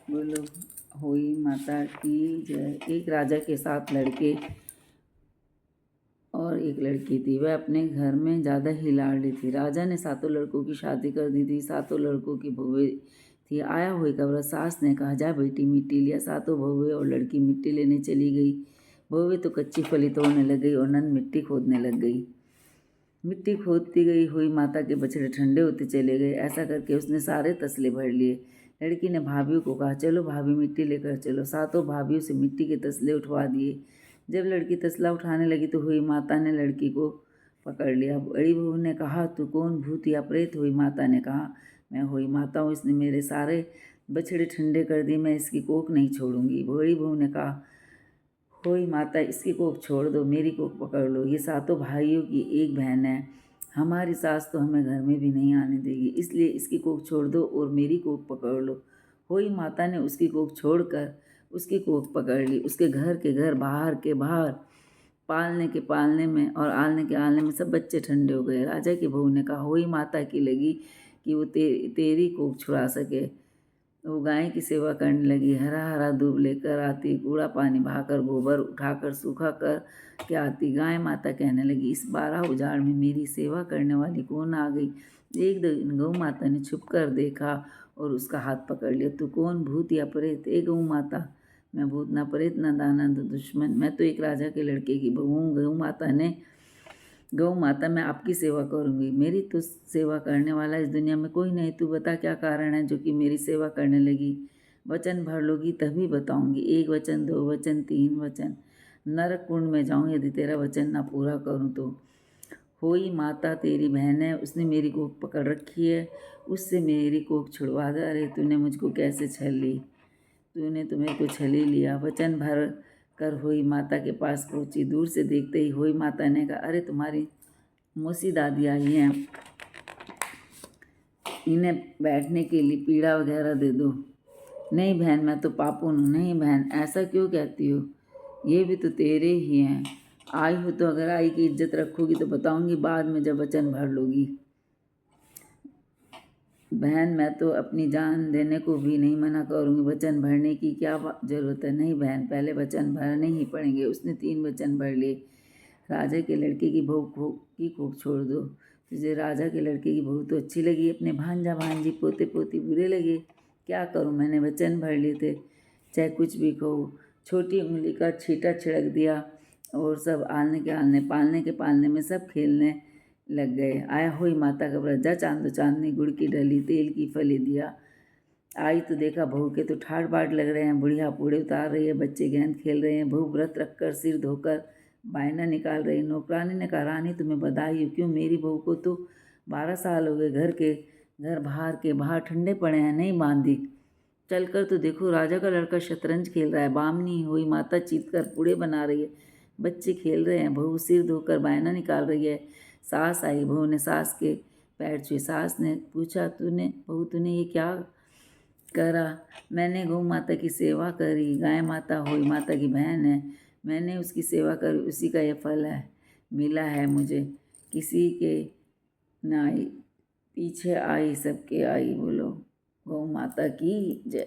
बोलो होई माता की जय। एक राजा के 7 लड़के और एक लड़की थी। वह अपने घर में ज़्यादा ही लाडली थी। राजा ने 7 लड़कों की शादी कर दी थी। 7 लड़कों की बहुएं थी। आया हुई खबर सास ने कहा, जा बेटी मिट्टी लिया। 7 बहुएं और लड़की मिट्टी लेने चली गई। बहुएं तो कच्ची फली तोड़ने लग गई और नंद मिट्टी खोदने लग गई। मिट्टी खोदती गई हुई माता के बछड़े ठंडे होते चले गए। ऐसा करके उसने सारे तसले भर लिए। लड़की ने भाभियों को कहा, चलो भाभी मिट्टी लेकर चलो। 7 भाभियों से मिट्टी के तसले उठवा दिए। जब लड़की तसला उठाने लगी तो हुई माता ने लड़की को पकड़ लिया। बड़ी बहू ने कहा, तू कौन भूत या प्रेत? हुई माता ने कहा, मैं हुई माता हूँ, इसने मेरे सारे बछड़े ठंडे कर दिए, मैं इसकी कोख नहीं छोड़ूंगी। बड़ी बहू ने कहा, होई माता इसकी कोख छोड़ दो, मेरी कोख पकड़ लो। ये 7 भाइयों की एक बहन है, हमारी सास तो हमें घर में भी नहीं आने देगी, इसलिए इसकी कोख छोड़ दो और मेरी कोख पकड़ लो। होई माता ने उसकी कोख छोड़कर उसकी कोख पकड़ ली। उसके घर के घर, बाहर के बाहर, पालने के पालने में और आलने के आलने में सब बच्चे ठंडे हो गए। राजा की बहू ने कहा, होई माता की लगी कि वो तेरी कोख छुड़ा सके। वो गाय की सेवा करने लगी। हरा हरा दूब लेकर आती, कूड़ा पानी बहाकर, गोबर उठाकर सूखा कर के आती। गाय माता कहने लगी, इस 12 उजाड़ में मेरी सेवा करने वाली कौन आ गई? एक दिन गौ माता ने छुप कर देखा और उसका हाथ पकड़ लिया। तू कौन, भूत या प्रेत? ए गौ माता, मैं भूत ना प्रेत ना दाना ना दुश्मन, मैं तो एक राजा के लड़के की बहू हूँ। गौ माता मैं आपकी सेवा करूँगी, मेरी तो सेवा करने वाला इस दुनिया में कोई नहीं। तू बता क्या कारण है जो कि मेरी सेवा करने लगी? वचन भर लोगी तभी बताऊँगी। 1 वचन, 2 वचन, 3 वचन। नरक कुंड में जाऊँ यदि तेरा वचन ना पूरा करूँ तो। होई माता तेरी बहन है, उसने मेरी कोख पकड़ रखी है, उससे मेरी कोख छुड़वा दे। अरे तूने मुझको कैसे छल ली? तूने तो मेरे को छल ही लिया। वचन भर कर हुई माता के पास पहुंची। दूर से देखते ही हुई माता ने कहा, अरे तुम्हारी मौसी दादी आई हैं, इन्हें बैठने के लिए पीड़ा वगैरह दे दो। नहीं बहन, मैं तो पापुन हूँ। नहीं बहन, ऐसा क्यों कहती हो? ये भी तो तेरे ही हैं। आई हो तो अगर आई की इज्जत रखोगी तो बताऊंगी बाद में, जब वचन भर लोगी। बहन मैं तो अपनी जान देने को भी नहीं मना करूँगी, वचन भरने की क्या ज़रूरत है? नहीं बहन, पहले वचन भरने ही पड़ेंगे। उसने 3 वचन भर लिए। राजा के लड़के की बहू की कोख छोड़ दो। तुझे राजा के लड़के की बहू तो अच्छी लगी, अपने भांजा भांजी पोते पोती बुरे लगे। क्या करूँ, मैंने वचन भर लिए थे, चाहे कुछ भी कहो। छोटी उंगली का छींटा छिड़क दिया और सब आलने के आलने, पालने के पालने में सब खेलने लग गए। आया हुई माता का व्रत, जा चांदो चांदनी, गुड़ की डली, तेल की फली दिया। आई तो देखा बहू के तो ठाट बाट लग रहे हैं, बुढ़िया पूड़े उतार रही है, बच्चे गेंद खेल रहे हैं। बहू व्रत रखकर सिर धोकर बायना निकाल रही। नौकरानी ने कहा, रानी तुम्हें बधाई हो। क्यों? मेरी बहू को तो 12 साल हो गए, घर बाहर के बाहर ठंडे पड़े हैं, नहीं बांधी। चल कर तो देखो, राजा का लड़का शतरंज खेल रहा है। बामनी हुई माता चीत कर पूड़े बना रही है, बच्चे खेल रहे हैं। बहू सिर धोकर बायना निकाल रही है। सास आई, बहू ने सास के पैर छुए। सास ने पूछा, बहू तूने ये क्या करा? मैंने गौ माता की सेवा करी। गाय माता हुई माता की बहन है, मैंने उसकी सेवा करी, उसी का ये फल है, मिला है मुझे। किसी के ना आई, पीछे आई सबके आई। बोलो गौ माता की जय।